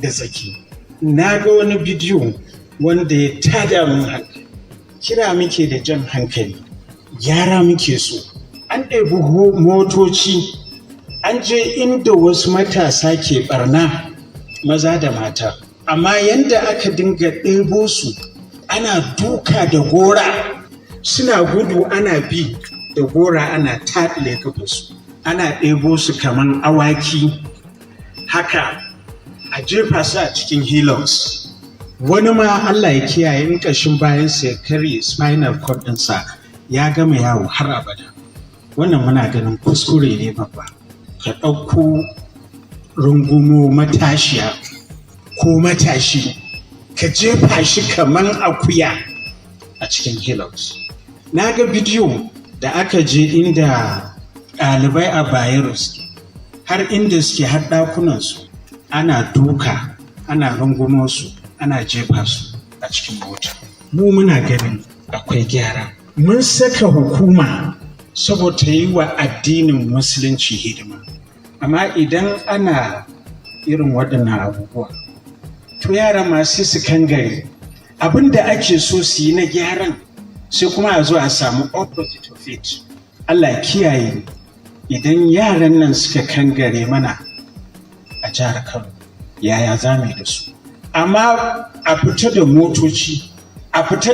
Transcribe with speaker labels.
Speaker 1: da tsaki. Na ga wani bidiyo wanda ya tada min hankali. Kira muke da jan hankali, gyara muke so. An ɗebi motoci, an je inda wasu matasa ke ɓarna, maza da mata. Amma yanda aka dinga ɗebo su, ana duka da gora, suna gudu ana bi da gora ana taɗile kafarsu. Ana ɗebo su kaman awaki, haka a jefa su a cikin hilux. Wani ma Allah ya kiyaye in ƙashin bayansa ya karye spinal cord ɗinsa ya gama yawo har abada. Wannan muna ganin kuskure ne babba. Ka ɗauko rungumo matashiya ko matashi ka jefa shi kaman akuya a cikin hilux. Na ga bidiyo da aka je inda ɗalibai a Bayero har inda suke har ɗakunansu ana duka, ana rungumo su, ana jefa su a cikin mota. Mu muna ganin akwai gyara. Mun saka hukuma saboda yi wa addinin musulunci hidima. Amma idan ana irin waɗannan abubuwa, to yara masu su kangare. Abin da ake so su yi na gyaran sai kuma a zo a samu opposite of it. Allah kiyaye idan yaran nan suka kangare mana a jihar Kano, yaya za mu yi da su? Amma a fita da motoci, a fita